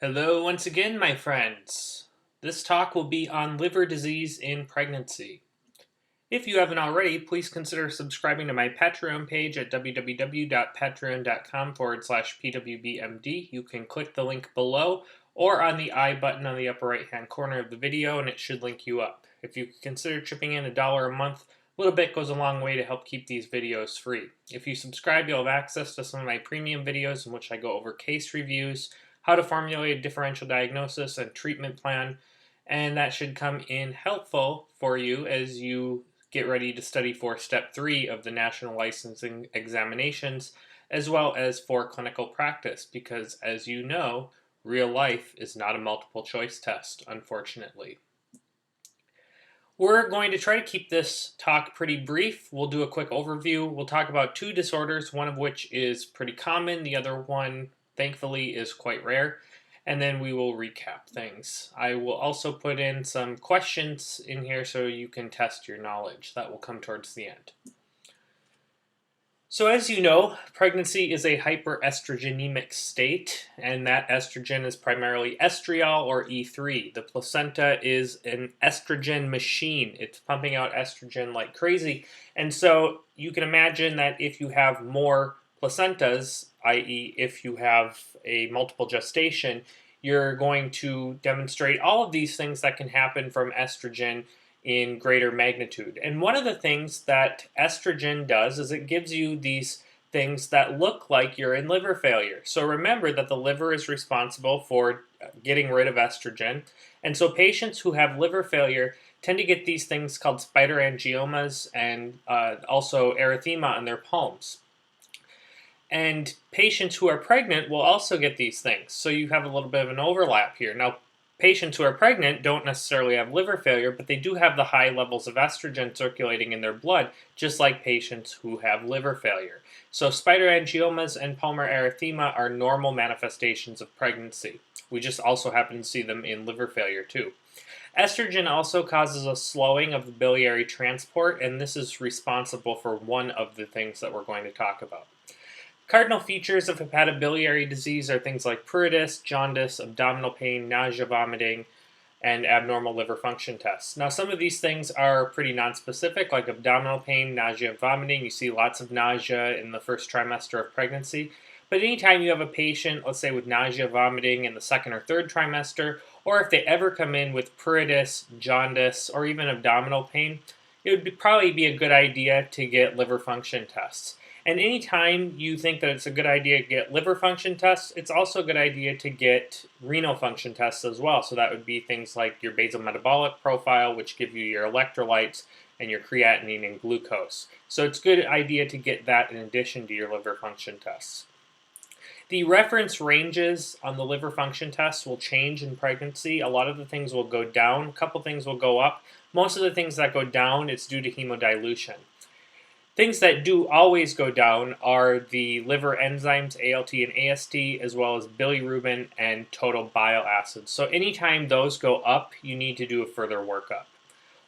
Hello once again, my friends. This talk will be on liver disease in pregnancy. If you haven't already, please consider subscribing to my Patreon page at www.patreon.com/pwbmd. You can click the link below or on the I button on the upper right hand corner of the video and it should link you up. If you consider chipping in $1 a month, a little bit goes a long way to help keep these videos free. If you subscribe, you'll have access to some of my premium videos in which I go over case reviews, how to formulate a differential diagnosis and treatment plan, and that should come in helpful for you as you get ready to study for Step 3 of the National Licensing Examinations, as well as for clinical practice, because as you know, real life is not a multiple choice test, unfortunately. We're going to try to keep this talk pretty brief. We'll do a quick overview. We'll talk about two disorders, one of which is pretty common, the other one, thankfully, is quite rare. And then we will recap things. I will also put in some questions in here so you can test your knowledge. That will come towards the end. So as you know, pregnancy is a hyperestrogenic state, and that estrogen is primarily estriol or E3. The placenta is an estrogen machine. It's pumping out estrogen like crazy. And so you can imagine that if you have more placentas, i.e. if you have a multiple gestation, you're going to demonstrate all of these things that can happen from estrogen in greater magnitude. And one of the things that estrogen does is it gives you these things that look like you're in liver failure. So remember that the liver is responsible for getting rid of estrogen. And so patients who have liver failure tend to get these things called spider angiomas and also erythema on their palms. And patients who are pregnant will also get these things. So you have a little bit of an overlap here. Now, patients who are pregnant don't necessarily have liver failure, but they do have the high levels of estrogen circulating in their blood, just like patients who have liver failure. So spider angiomas and palmar erythema are normal manifestations of pregnancy. We just also happen to see them in liver failure too. Estrogen also causes a slowing of the biliary transport, and this is responsible for one of the things that we're going to talk about. Cardinal features of hepatobiliary disease are things like pruritus, jaundice, abdominal pain, nausea, vomiting, and abnormal liver function tests. Now, some of these things are pretty nonspecific, like abdominal pain, nausea, and vomiting. You see lots of nausea in the first trimester of pregnancy. But anytime you have a patient, let's say with nausea, vomiting in the second or third trimester, or if they ever come in with pruritus, jaundice, or even abdominal pain, it would probably be a good idea to get liver function tests. And anytime you think that it's a good idea to get liver function tests, it's also a good idea to get renal function tests as well. So that would be things like your basal metabolic profile, which give you your electrolytes and your creatinine and glucose. So it's a good idea to get that in addition to your liver function tests. The reference ranges on the liver function tests will change in pregnancy. A lot of the things will go down, a couple things will go up. Most of the things that go down, it's due to hemodilution. Things that do always go down are the liver enzymes, ALT and AST, as well as bilirubin and total bile acids. So anytime those go up, you need to do a further workup.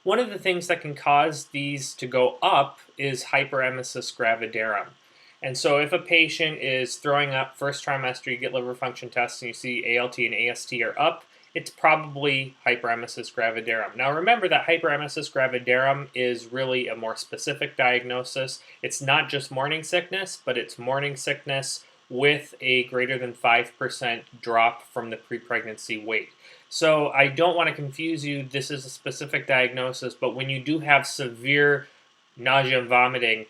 One of the things that can cause these to go up is hyperemesis gravidarum. And so if a patient is throwing up first trimester, you get liver function tests and you see ALT and AST are up, it's probably hyperemesis gravidarum. Now remember that hyperemesis gravidarum is really a more specific diagnosis. It's not just morning sickness, but it's morning sickness with a greater than 5% drop from the pre-pregnancy weight. So I don't want to confuse you. This is a specific diagnosis, but when you do have severe nausea and vomiting,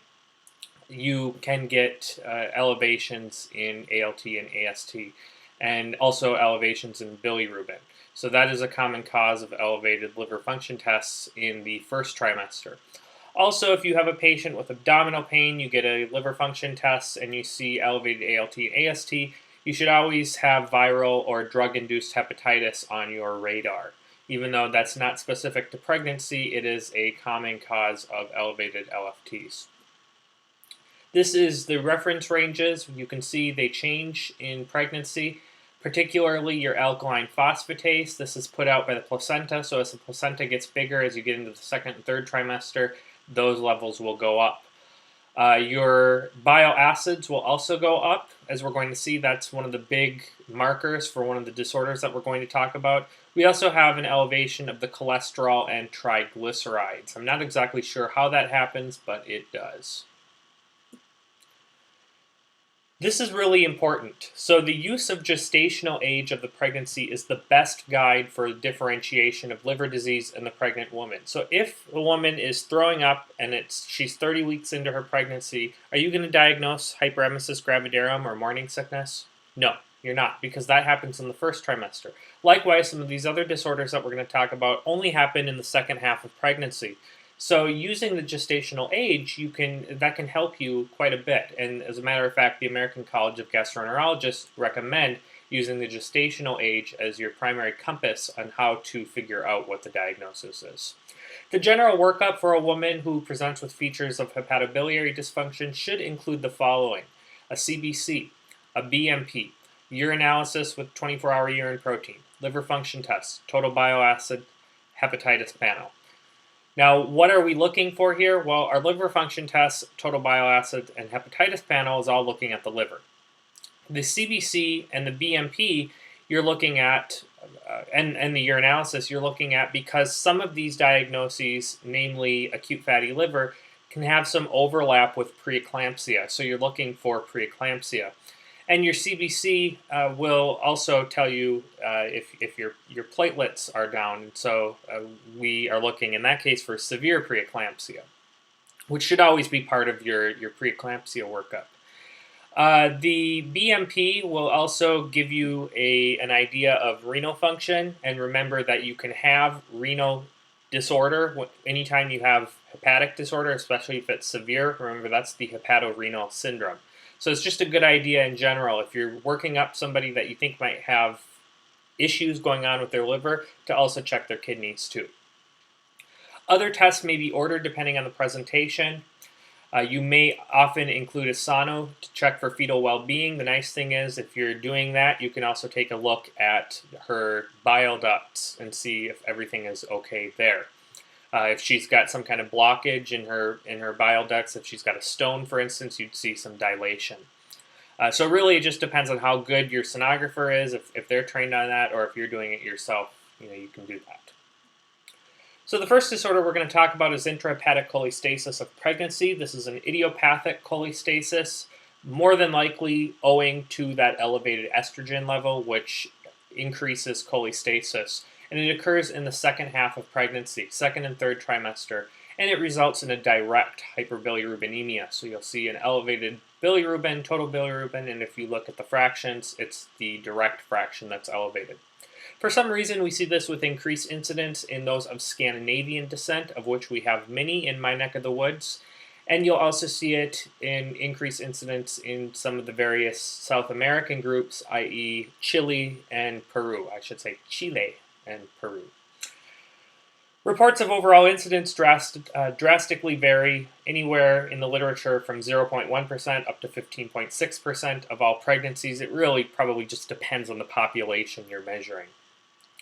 you can get elevations in ALT and AST and also elevations in bilirubin. So that is a common cause of elevated liver function tests in the first trimester. Also, if you have a patient with abdominal pain, you get a liver function test and you see elevated ALT and AST, you should always have viral or drug-induced hepatitis on your radar. Even though that's not specific to pregnancy, it is a common cause of elevated LFTs. This is the reference ranges. You can see they change in pregnancy. Particularly your alkaline phosphatase. This is put out by the placenta, so as the placenta gets bigger as you get into the second and third trimester, those levels will go up. Your bile acids will also go up, as we're going to see. That's one of the big markers for one of the disorders that we're going to talk about. We also have an elevation of the cholesterol and triglycerides. I'm not exactly sure how that happens, but it does. This is really important. So the use of gestational age of the pregnancy is the best guide for differentiation of liver disease in the pregnant woman. So if a woman is throwing up and she's 30 weeks into her pregnancy, are you going to diagnose hyperemesis gravidarum or morning sickness? No, you're not, because that happens in the first trimester. Likewise, some of these other disorders that we're going to talk about only happen in the second half of pregnancy. So using the gestational age, that can help you quite a bit. And as a matter of fact, the American College of Gastroenterologists recommend using the gestational age as your primary compass on how to figure out what the diagnosis is. The general workup for a woman who presents with features of hepatobiliary dysfunction should include the following: a CBC, a BMP, urinalysis with 24-hour urine protein, liver function tests, total bile acid, hepatitis panel. Now, what are we looking for here? Well, our liver function tests, total bile acid, and hepatitis panel is all looking at the liver. The CBC and the BMP you're looking at, and the urinalysis you're looking at, because some of these diagnoses, namely acute fatty liver, can have some overlap with preeclampsia. So you're looking for preeclampsia. And your CBC will also tell you if your platelets are down. So we are looking in that case for severe preeclampsia, which should always be part of your preeclampsia workup. The BMP will also give you an idea of renal function, and remember that you can have renal disorder anytime you have hepatic disorder, especially if it's severe. Remember, that's the hepatorenal syndrome. So it's just a good idea in general, if you're working up somebody that you think might have issues going on with their liver, to also check their kidneys too. Other tests may be ordered depending on the presentation. You may often include a sono to check for fetal well-being. The nice thing is, if you're doing that, you can also take a look at her bile ducts and see if everything is okay there. If she's got some kind of blockage in her bile ducts, if she's got a stone, for instance, you'd see some dilation. So really, it just depends on how good your sonographer is, if they're trained on that, or if you're doing it yourself, you can do that. So the first disorder we're going to talk about is intrahepatic cholestasis of pregnancy. This is an idiopathic cholestasis, more than likely owing to that elevated estrogen level, which increases cholestasis. And it occurs in the second half of pregnancy, second and third trimester, and it results in a direct hyperbilirubinemia. So you'll see an elevated bilirubin, total bilirubin, and if you look at the fractions, it's the direct fraction that's elevated. For some reason, we see this with increased incidence in those of Scandinavian descent, of which we have many in my neck of the woods. And you'll also see it in increased incidence in some of the various South American groups, i.e. Chile and Peru. I should say Chile and Peru. Reports of overall incidence drastically vary, anywhere in the literature from 0.1% up to 15.6% of all pregnancies. It really probably just depends on the population you're measuring.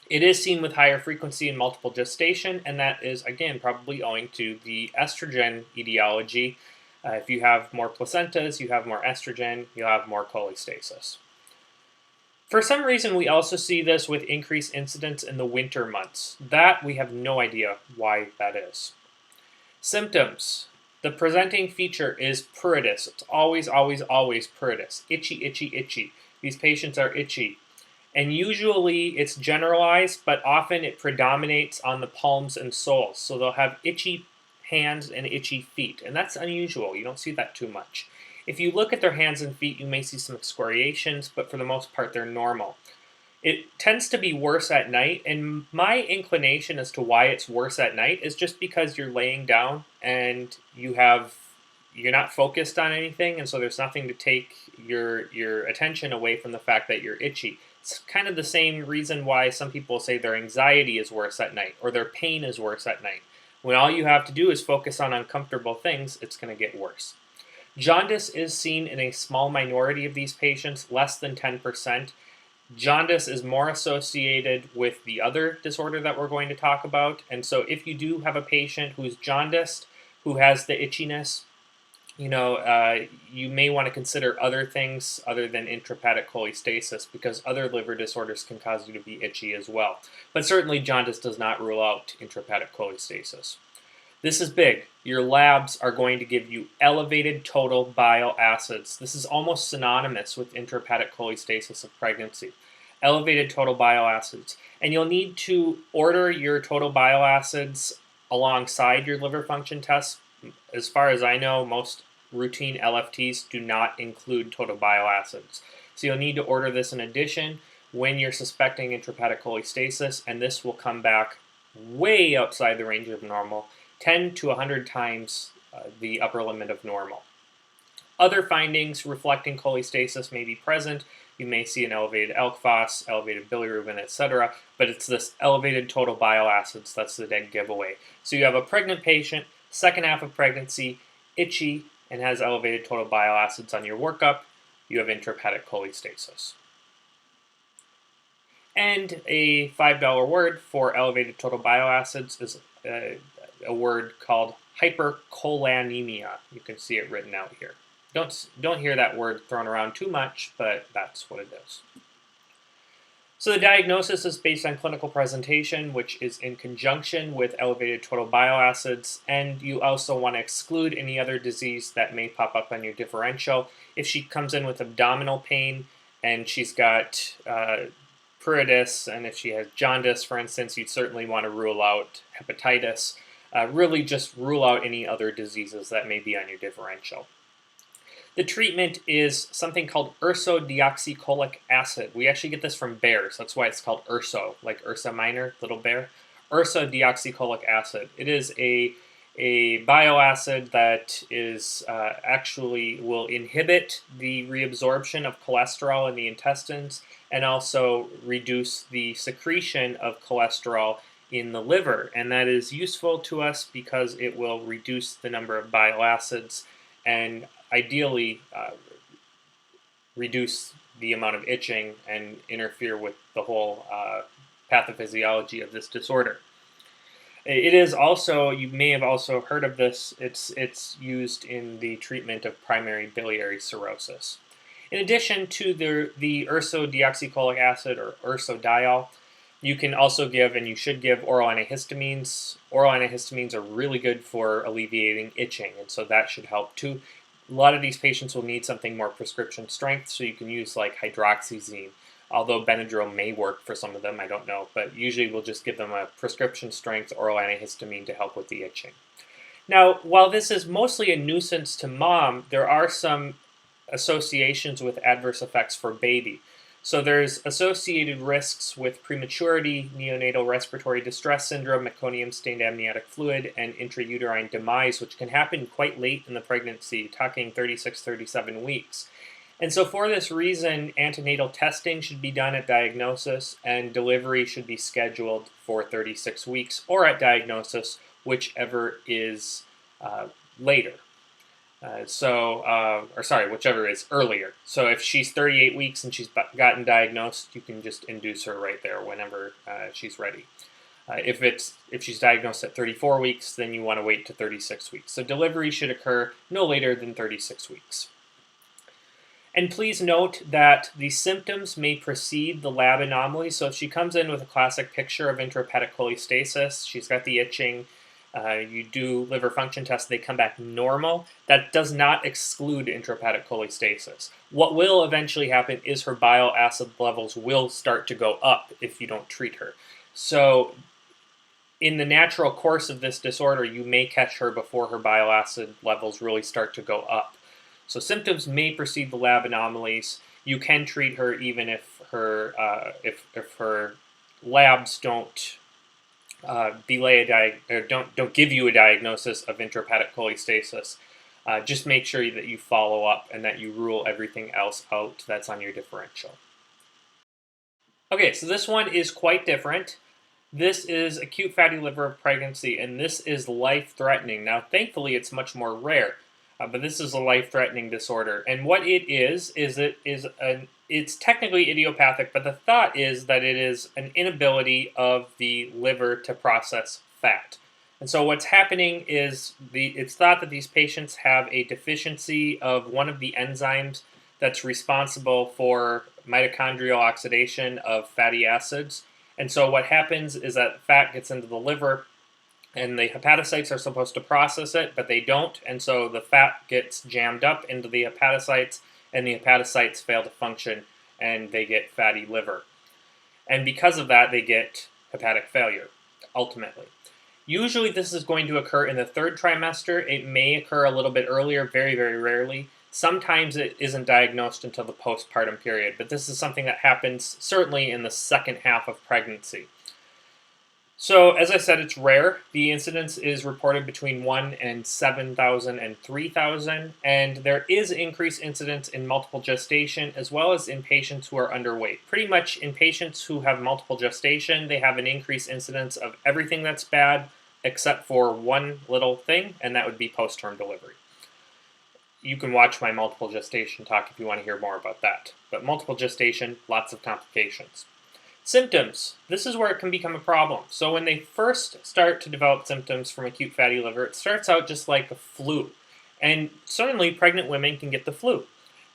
It is seen with higher frequency in multiple gestation, and that is, again, probably owing to the estrogen etiology. If you have more placentas, you have more estrogen, you'll have more cholestasis. For some reason, we also see this with increased incidence in the winter months. That, we have no idea why that is. Symptoms. The presenting feature is pruritus. It's always, always, always pruritus. Itchy, itchy, itchy. These patients are itchy. And usually it's generalized, but often it predominates on the palms and soles. So they'll have itchy hands and itchy feet, and that's unusual. You don't see that too much. If you look at their hands and feet, you may see some excoriations, but for the most part, they're normal. It tends to be worse at night, and my inclination as to why it's worse at night is just because you're laying down and you're not focused on anything, and so there's nothing to take your attention away from the fact that you're itchy. It's kind of the same reason why some people say their anxiety is worse at night or their pain is worse at night. When all you have to do is focus on uncomfortable things, it's going to get worse. Jaundice is seen in a small minority of these patients, less than 10%. Jaundice is more associated with the other disorder that we're going to talk about, and so if you do have a patient who's jaundiced, who has the itchiness, you may want to consider other things other than intrahepatic cholestasis, because other liver disorders can cause you to be itchy as well. But certainly jaundice does not rule out intrahepatic cholestasis. This is big. Your labs are going to give you elevated total bile acids. This is almost synonymous with intrahepatic cholestasis of pregnancy. Elevated total bile acids. And you'll need to order your total bile acids alongside your liver function tests. As far as I know, most routine LFTs do not include total bile acids. So you'll need to order this in addition when you're suspecting intrahepatic cholestasis, and this will come back way outside the range of normal, 10 to 100 times the upper limit of normal. Other findings reflecting cholestasis may be present. You may see an elevated ALK phos, elevated bilirubin, etc., but it's this elevated total bile acids that's the dead giveaway. So you have a pregnant patient, second half of pregnancy, itchy, and has elevated total bile acids on your workup. You have intrahepatic cholestasis. And a $5 word for elevated total bile acids is a word called hypercholanemia. You can see it written out here. Don't hear that word thrown around too much, but that's what it is. So the diagnosis is based on clinical presentation, which is in conjunction with elevated total bile acids, and you also want to exclude any other disease that may pop up on your differential. If she comes in with abdominal pain and she's got pruritus, and if she has jaundice, for instance, you'd certainly want to rule out hepatitis. Really just rule out any other diseases that may be on your differential. The treatment is something called ursodeoxycholic acid. We actually get this from bears. That's why it's called urso, like Ursa Minor, little bear. Ursodeoxycholic acid. It is a bioacid that is actually will inhibit the reabsorption of cholesterol in the intestines and also reduce the secretion of cholesterol in the liver. And that is useful to us because it will reduce the number of bile acids and ideally reduce the amount of itching and interfere with the whole pathophysiology of this disorder. It is also, you may have also heard of this, it's used in the treatment of primary biliary cirrhosis. In addition to the ursodeoxycholic acid, or ursodiol, you can also give, and you should give, oral antihistamines. Oral antihistamines are really good for alleviating itching, and so that should help too. A lot of these patients will need something more prescription strength, so you can use like hydroxyzine. Although Benadryl may work for some of them, I don't know. But usually we'll just give them a prescription strength oral antihistamine to help with the itching. Now, while this is mostly a nuisance to mom, there are some associations with adverse effects for baby. So there's associated risks with prematurity, neonatal respiratory distress syndrome, meconium-stained amniotic fluid, and intrauterine demise, which can happen quite late in the pregnancy, talking 36, 37 weeks. And so for this reason, antenatal testing should be done at diagnosis, and delivery should be scheduled for 36 weeks or at diagnosis, whichever is later. Whichever is earlier. So if she's 38 weeks and she's gotten diagnosed, you can just induce her right there whenever she's ready. If she's diagnosed at 34 weeks, then you want to wait to 36 weeks. So delivery should occur no later than 36 weeks. And please note that the symptoms may precede the lab anomaly. So if she comes in with a classic picture of intrahepatic cholestasis, she's got the itching, you do liver function tests, they come back normal, that does not exclude intrahepatic cholestasis. What will eventually happen is her bile acid levels will start to go up if you don't treat her. So in the natural course of this disorder, you may catch her before her bile acid levels really start to go up. So symptoms may precede the lab anomalies. You can treat her even if her labs don't don't give you a diagnosis of intrahepatic cholestasis. Just make sure that you follow up and that you rule everything else out that's on your differential. Okay, so this one is quite different. This is acute fatty liver of pregnancy, and this is life-threatening. Now, thankfully, it's much more rare. But this is a life-threatening disorder, and what it is it's technically idiopathic, but the thought is that it is an inability of the liver to process fat. And so what's happening is it's thought that these patients have a deficiency of one of the enzymes that's responsible for mitochondrial oxidation of fatty acids. And so what happens is that fat gets into the liver, and the hepatocytes are supposed to process it, but they don't. And so the fat gets jammed up into the hepatocytes, and the hepatocytes fail to function, and they get fatty liver. And because of that, they get hepatic failure, ultimately. Usually this is going to occur in the third trimester. It may occur a little bit earlier, very, very rarely. Sometimes it isn't diagnosed until the postpartum period, but this is something that happens certainly in the second half of pregnancy. So, as I said, it's rare. The incidence is reported between 1 and 7,000 and 3,000, and there is increased incidence in multiple gestation as well as in patients who are underweight. Pretty much in patients who have multiple gestation, they have an increased incidence of everything that's bad except for one little thing, and that would be post-term delivery. You can watch my multiple gestation talk if you want to hear more about that. But multiple gestation, lots of complications. Symptoms. This is where it can become a problem. So when they first start to develop symptoms from acute fatty liver, it starts out just like a flu. And certainly pregnant women can get the flu.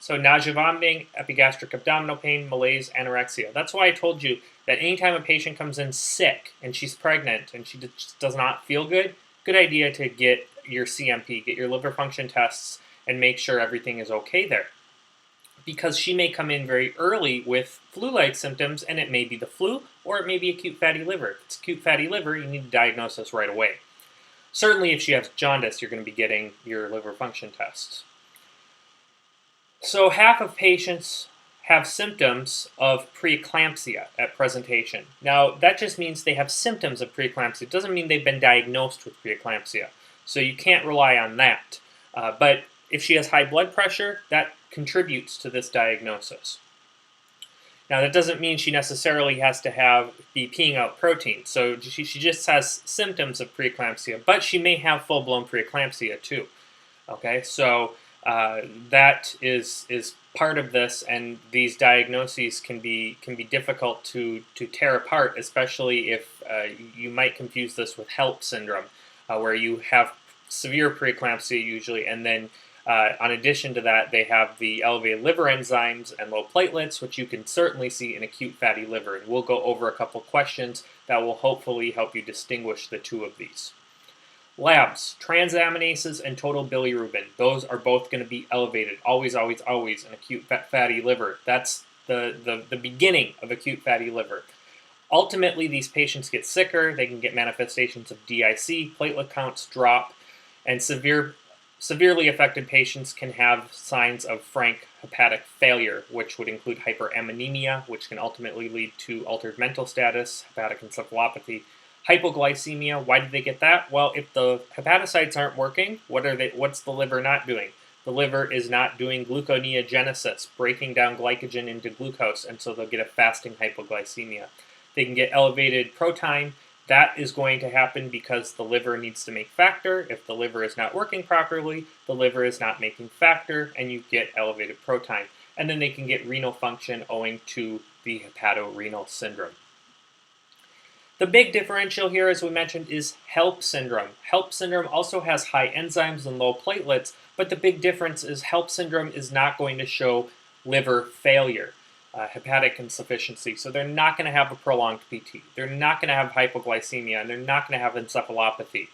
So nausea, vomiting, epigastric abdominal pain, malaise, anorexia. That's why I told you that anytime a patient comes in sick and she's pregnant and she just does not feel good, good idea to get your CMP, get your liver function tests, and make sure everything is okay there. Because she may come in very early with flu-like symptoms, and it may be the flu, or it may be acute fatty liver. If it's acute fatty liver, you need to diagnose this right away. Certainly, if she has jaundice, you're going to be getting your liver function tests. So half of patients have symptoms of preeclampsia at presentation. Now, that just means they have symptoms of preeclampsia. It doesn't mean they've been diagnosed with preeclampsia. So you can't rely on that. But if she has high blood pressure, that contributes to this diagnosis. Now, that doesn't mean she necessarily has to be peeing out protein. So she just has symptoms of preeclampsia, but she may have full-blown preeclampsia too. Okay, so that is part of this, and these diagnoses can be difficult to tear apart, especially if you might confuse this with HELP syndrome, where you have severe preeclampsia usually, and then in addition to that, they have the elevated liver enzymes and low platelets, which you can certainly see in acute fatty liver. And we'll go over a couple questions that will hopefully help you distinguish the two of these. Labs, transaminases and total bilirubin. Those are both going to be elevated, always, always, always in acute fatty liver. That's the beginning of acute fatty liver. Ultimately, these patients get sicker. They can get manifestations of DIC, platelet counts drop, and severely affected patients can have signs of frank hepatic failure, which would include hyperammonemia, which can ultimately lead to altered mental status, hepatic encephalopathy, hypoglycemia. Why did they get that? Well, if the hepatocytes aren't working, what's the liver not doing? The liver is not doing gluconeogenesis, breaking down glycogen into glucose, and so they'll get a fasting hypoglycemia. They can get elevated protein. That is going to happen because the liver needs to make factor. If the liver is not working properly, the liver is not making factor, and you get elevated protein. And then they can get renal function owing to the hepatorenal syndrome. The big differential here, as we mentioned, is HELP syndrome. HELP syndrome also has high enzymes and low platelets, but the big difference is HELP syndrome is not going to show liver failure. Hepatic insufficiency. So they're not going to have a prolonged PT. They're not going to have hypoglycemia, and they're not going to have encephalopathy.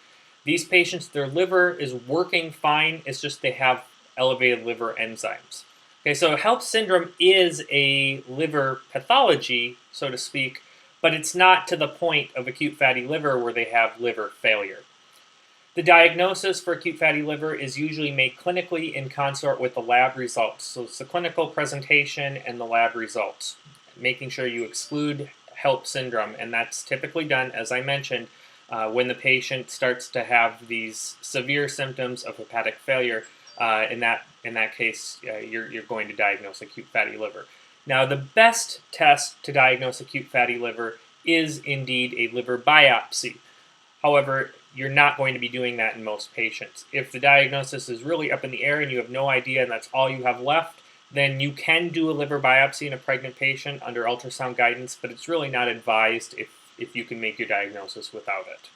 These patients, their liver is working fine. It's just they have elevated liver enzymes. Okay, so HELP syndrome is a liver pathology, so to speak, but it's not to the point of acute fatty liver where they have liver failure. The diagnosis for acute fatty liver is usually made clinically in consort with the lab results. So it's the clinical presentation and the lab results, making sure you exclude HELP syndrome. And that's typically done, as I mentioned, when the patient starts to have these severe symptoms of hepatic failure. In that case, you're going to diagnose acute fatty liver. Now, the best test to diagnose acute fatty liver is indeed a liver biopsy. However, you're not going to be doing that in most patients. If the diagnosis is really up in the air and you have no idea and that's all you have left, then you can do a liver biopsy in a pregnant patient under ultrasound guidance, but it's really not advised if you can make your diagnosis without it.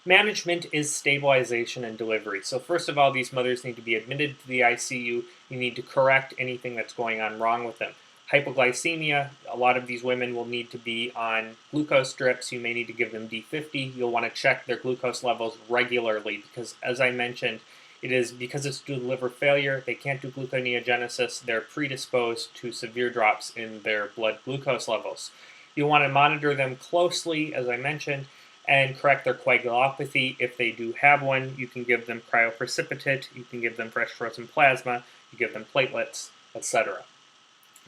Management is stabilization and delivery. So first of all, these mothers need to be admitted to the ICU. You need to correct anything that's going on wrong with them. Hypoglycemia, a lot of these women will need to be on glucose drips. You may need to give them D50. You'll want to check their glucose levels regularly because, as I mentioned, it is because it's due to liver failure. They can't do gluconeogenesis. They're predisposed to severe drops in their blood glucose levels. You want to monitor them closely, as I mentioned, and correct their coagulopathy. If they do have one, you can give them cryoprecipitate, you can give them fresh frozen plasma, you give them platelets, etc.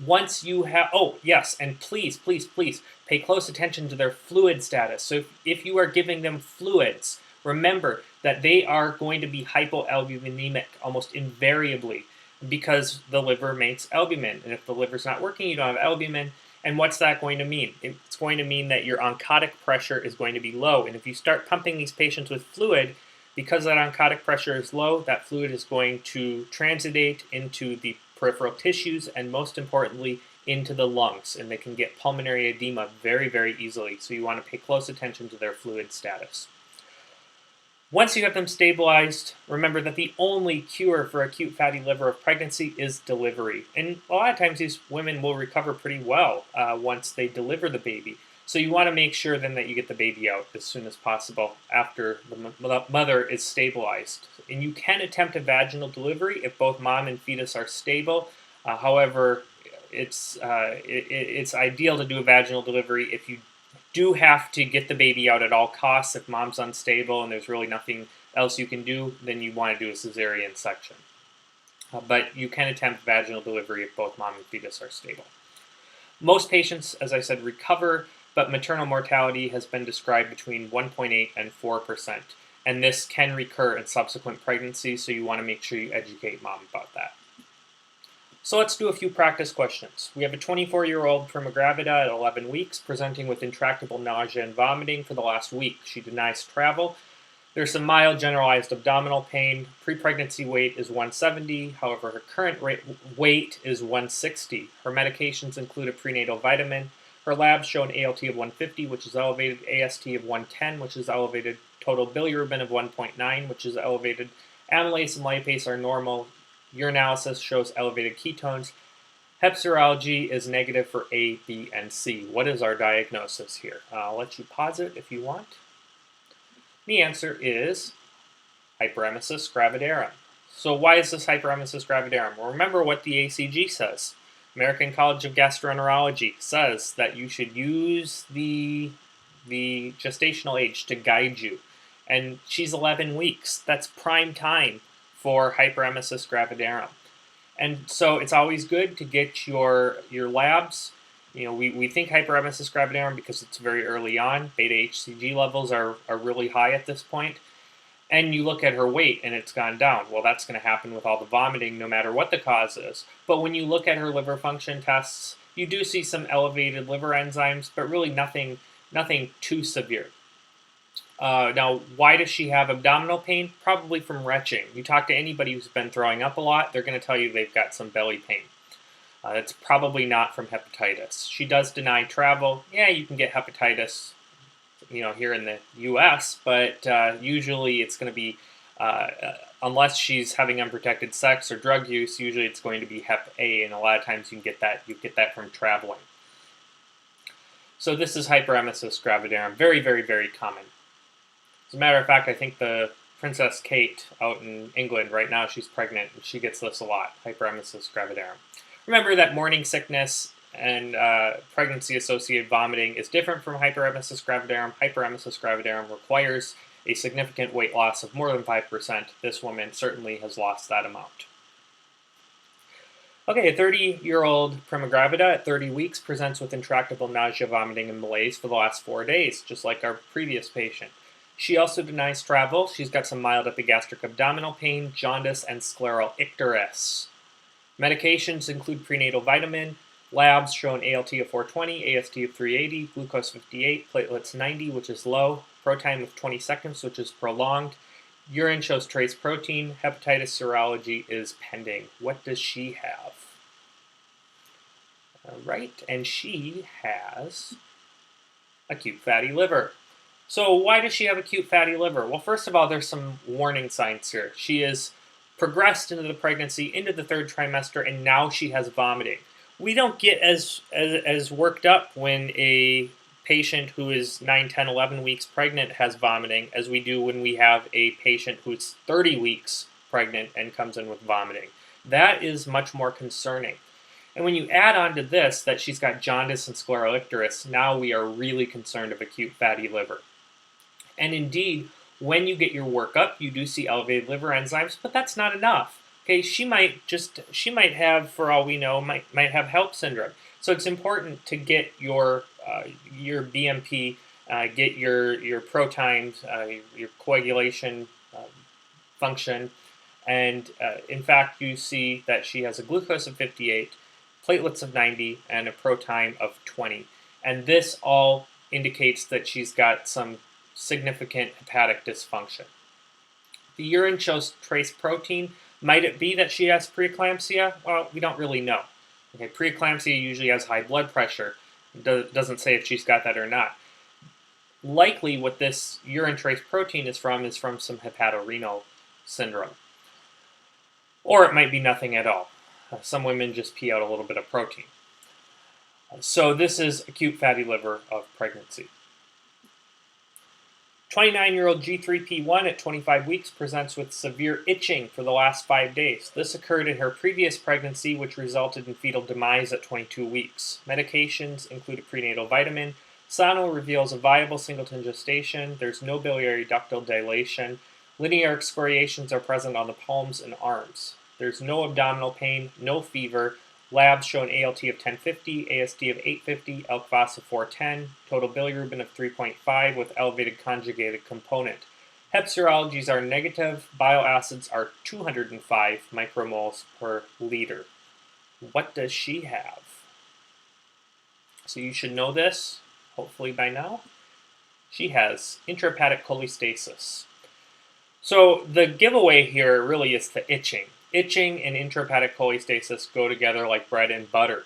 Once you have, oh yes, and please, please, please pay close attention to their fluid status. So if you are giving them fluids, remember that they are going to be hypoalbuminic almost invariably because the liver makes albumin. And if the liver's not working, you don't have albumin. And what's that going to mean? It's going to mean that your oncotic pressure is going to be low. And if you start pumping these patients with fluid, because that oncotic pressure is low, that fluid is going to transitate into the peripheral tissues and, most importantly, into the lungs. And they can get pulmonary edema very, very easily. So you want to pay close attention to their fluid status. Once you have them stabilized, remember that the only cure for acute fatty liver of pregnancy is delivery. And a lot of times these women will recover pretty well once they deliver the baby. So you want to make sure then that you get the baby out as soon as possible after the mother is stabilized. And you can attempt a vaginal delivery if both mom and fetus are stable. However, it's ideal to do a vaginal delivery if you do have to get the baby out at all costs. If mom's unstable and there's really nothing else you can do, then you want to do a cesarean section. But you can attempt vaginal delivery if both mom and fetus are stable. Most patients, as I said, recover, but maternal mortality has been described between 1.8 and 4%. And this can recur in subsequent pregnancies, so you want to make sure you educate mom about that. So let's do a few practice questions. We have a 24-year-old prima gravida at 11 weeks presenting with intractable nausea and vomiting for the last week. She denies travel. There's some mild generalized abdominal pain. Pre-pregnancy weight is 170. However, her current weight is 160. Her medications include a prenatal vitamin. Her labs show an ALT of 150, which is elevated, AST of 110, which is elevated, total bilirubin of 1.9, which is elevated. Amylase and lipase are normal. Urinalysis shows elevated ketones. Hep serology is negative for A, B, and C. What is our diagnosis here? I'll let you pause it if you want. The answer is hyperemesis gravidarum. So why is this hyperemesis gravidarum? Well, remember what the ACG says. American College of Gastroenterology says that you should use the gestational age to guide you. And she's 11 weeks. That's prime time for hyperemesis gravidarum. And so it's always good to get your labs. You know, we think hyperemesis gravidarum because it's very early on. Beta HCG levels are really high at this point. And you look at her weight and it's gone down. Well, that's going to happen with all the vomiting no matter what the cause is. But when you look at her liver function tests, you do see some elevated liver enzymes, but really nothing too severe. Now, why does she have abdominal pain? Probably from retching. You talk to anybody who's been throwing up a lot, they're going to tell you they've got some belly pain. It's probably not from hepatitis. She does deny travel. Yeah, you can get hepatitis, here in the U.S., but usually it's going to be, unless she's having unprotected sex or drug use, usually it's going to be Hep A, and a lot of times you get that from traveling. So this is hyperemesis gravidarum, very, very, very common. As a matter of fact, I think the Princess Kate out in England right now, she's pregnant, and she gets this a lot, hyperemesis gravidarum. Remember that morning sickness and pregnancy-associated vomiting is different from hyperemesis gravidarum. Hyperemesis gravidarum requires a significant weight loss of more than 5%. This woman certainly has lost that amount. Okay, a 30-year-old prima gravida at 30 weeks presents with intractable nausea, vomiting, and malaise for the last 4 days, just like our previous patient. She also denies travel. She's got some mild epigastric abdominal pain, jaundice, and scleral icterus. Medications include prenatal vitamin. Labs show an ALT of 420, AST of 380, glucose 58, platelets 90, which is low, ProTime of 20 seconds, which is prolonged. Urine shows trace protein. Hepatitis serology is pending. What does she have? All right, and she has acute fatty liver. So why does she have acute fatty liver? Well, first of all, there's some warning signs here. She is progressed into the pregnancy, into the third trimester, and now she has vomiting. We don't get as worked up when a patient who is 9, 10, 11 weeks pregnant has vomiting as we do when we have a patient who's 30 weeks pregnant and comes in with vomiting. That is much more concerning. And when you add on to this that she's got jaundice and scleroicterus, now we are really concerned of acute fatty liver. And indeed, when you get your workup, you do see elevated liver enzymes, but that's not enough. Okay, she might have, for all we know, might have HELP syndrome. So it's important to get your BMP, get your protimes, your coagulation function, and in fact, you see that she has a glucose of 58, platelets of 90, and a protime of 20, and this all indicates that she's got some significant hepatic dysfunction. The urine shows trace protein. Might it be that she has preeclampsia? Well, we don't really know. Okay, preeclampsia usually has high blood pressure. It doesn't say if she's got that or not. Likely what this urine trace protein is from some hepatorenal syndrome. Or it might be nothing at all. Some women just pee out a little bit of protein. So this is acute fatty liver of pregnancy. 29-year-old G3P1 at 25 weeks presents with severe itching for the last 5 days. This occurred in her previous pregnancy, which resulted in fetal demise at 22 weeks. Medications include a prenatal vitamin. Sono reveals a viable singleton gestation. There's no biliary ductal dilation. Linear excoriations are present on the palms and arms. There's no abdominal pain, no fever. Labs show an ALT of 1050, AST of 850, ALK Phos of 410, total bilirubin of 3.5 with elevated conjugated component. Hep serologies are negative, bile acids are 205 micromoles per liter. What does she have? So you should know this, hopefully by now. She has intrahepatic cholestasis. So the giveaway here really is the itching. Itching and intrahepatic cholestasis go together like bread and butter.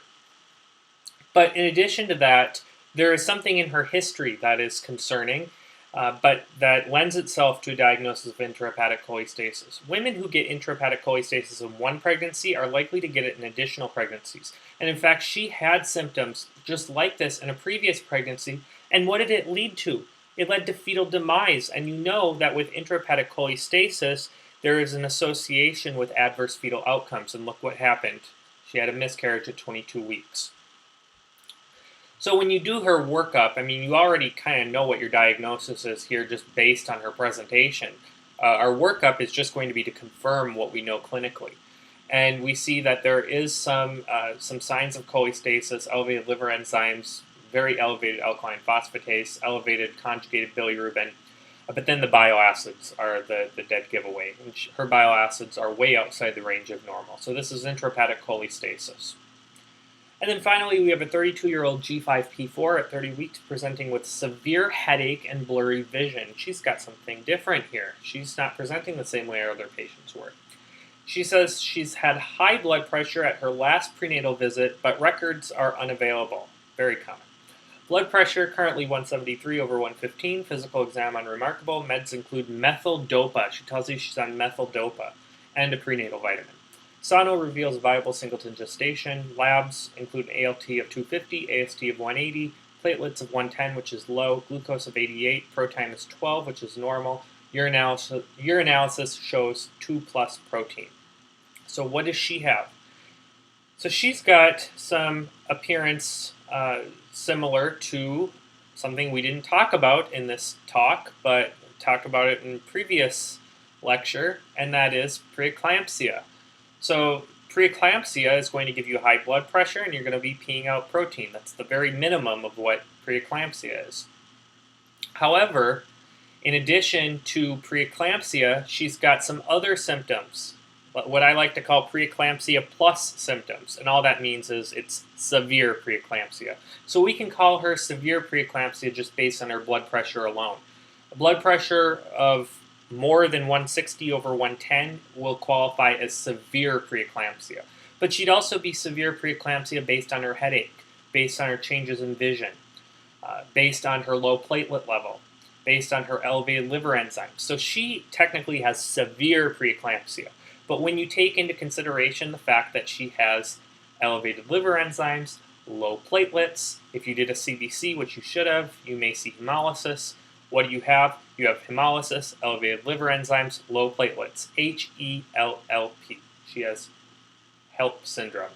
But in addition to that, there is something in her history that is concerning, but that lends itself to a diagnosis of intrahepatic cholestasis. Women who get intrahepatic cholestasis in one pregnancy are likely to get it in additional pregnancies. And in fact, she had symptoms just like this in a previous pregnancy. And what did it lead to? It led to fetal demise. And you know that with intrahepatic cholestasis, there is an association with adverse fetal outcomes, and look what happened. She had a miscarriage at 22 weeks. So when you do her workup, I mean, you already kind of know what your diagnosis is here just based on her presentation. Our workup is just going to be to confirm what we know clinically. And we see that there is some signs of cholestasis, elevated liver enzymes, very elevated alkaline phosphatase, elevated conjugated bilirubin. But then the bile acids are the dead giveaway. And her bile acids are way outside the range of normal. So this is intrahepatic cholestasis. And then finally, we have a 32-year-old G5P4 at 30 weeks presenting with severe headache and blurry vision. She's got something different here. She's not presenting the same way our other patients were. She says she's had high blood pressure at her last prenatal visit, but records are unavailable. Very common. Blood pressure currently 173 over 115. Physical exam unremarkable. Meds include methyl dopa. She tells you she's on methyl dopa and a prenatal vitamin. Sono reveals viable singleton gestation. Labs include an ALT of 250, AST of 180, platelets of 110, which is low, glucose of 88, protime is 12, which is normal. Urinalysis shows 2+ protein. So what does she have? So she's got some appearance similar to something we didn't talk about in this talk, but talked about it in previous lecture, and that is preeclampsia. So preeclampsia is going to give you high blood pressure, and you're going to be peeing out protein. That's the very minimum of what preeclampsia is. However, in addition to preeclampsia, she's got some other symptoms, what I like to call preeclampsia plus symptoms, and all that means is it's severe preeclampsia. So we can call her severe preeclampsia just based on her blood pressure alone. A blood pressure of more than 160 over 110 will qualify as severe preeclampsia. But she'd also be severe preeclampsia based on her headache, based on her changes in vision, based on her low platelet level. based on her elevated liver enzymes. So she technically has severe preeclampsia. But when you take into consideration the fact that she has elevated liver enzymes, low platelets, if you did a CBC, which you should have, you may see hemolysis. What do you have? You have hemolysis, elevated liver enzymes, low platelets, HELLP. She has HELP syndrome.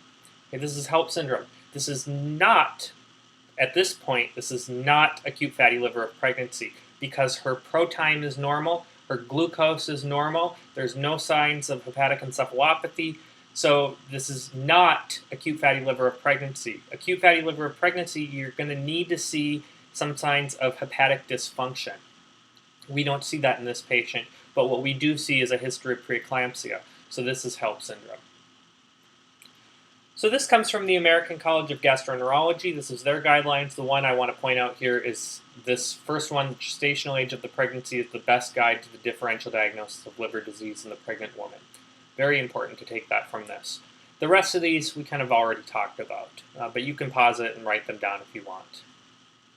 Okay, this is HELP syndrome. This is not, at this point, this is not acute fatty liver of pregnancy because her ProTime is normal, her glucose is normal, there's no signs of hepatic encephalopathy, so this is not acute fatty liver of pregnancy. Acute fatty liver of pregnancy, you're going to need to see some signs of hepatic dysfunction. We don't see that in this patient, but what we do see is a history of preeclampsia. So this is HELP syndrome. So this comes from the American College of Gastroenterology. This is their guidelines. The one I want to point out here is this first one, gestational age of the pregnancy is the best guide to the differential diagnosis of liver disease in the pregnant woman. Very important to take that from this. The rest of these we kind of already talked about, but you can pause it and write them down if you want.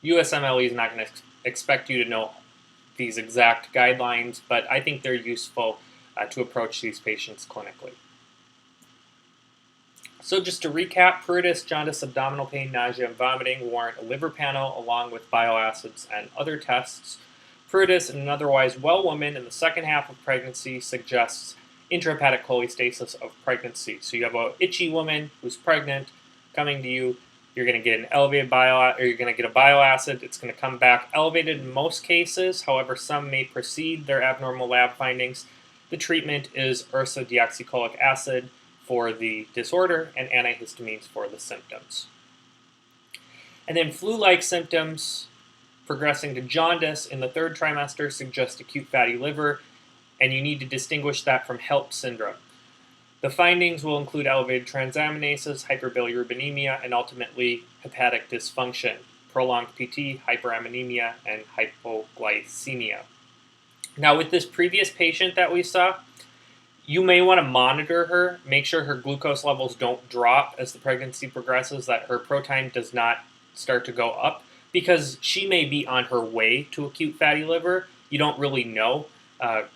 USMLE is not going to expect you to know these exact guidelines, but I think they're useful to approach these patients clinically. So just to recap, pruritus, jaundice, abdominal pain, nausea, and vomiting warrant a liver panel along with bile acids and other tests. Pruritus in an otherwise well woman in the second half of pregnancy suggests intrahepatic cholestasis of pregnancy. So you have an itchy woman who's pregnant coming to you. You're going to get an elevated you're going to get a bile acid. It's going to come back elevated in most cases. However, some may precede their abnormal lab findings. The treatment is ursodeoxycholic acid for the disorder and antihistamines for the symptoms. And then flu-like symptoms progressing to jaundice in the third trimester suggest acute fatty liver, and you need to distinguish that from HELP syndrome. The findings will include elevated transaminases, hyperbilirubinemia, and ultimately hepatic dysfunction, prolonged PT, hyperammonemia, and hypoglycemia. Now with this previous patient that we saw, you may want to monitor her, make sure her glucose levels don't drop as the pregnancy progresses, that her ProTime does not start to go up, because she may be on her way to acute fatty liver. You don't really know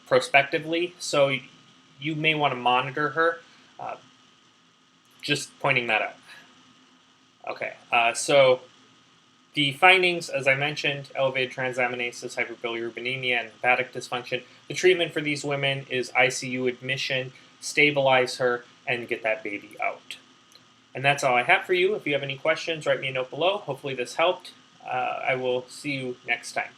prospectively, so you may want to monitor her. Just pointing that out. Okay, so the findings, as I mentioned, elevated transaminases, hyperbilirubinemia, and hepatic dysfunction. The treatment for these women is ICU admission, stabilize her, and get that baby out. And that's all I have for you. If you have any questions, write me a note below. Hopefully this helped. I will see you next time.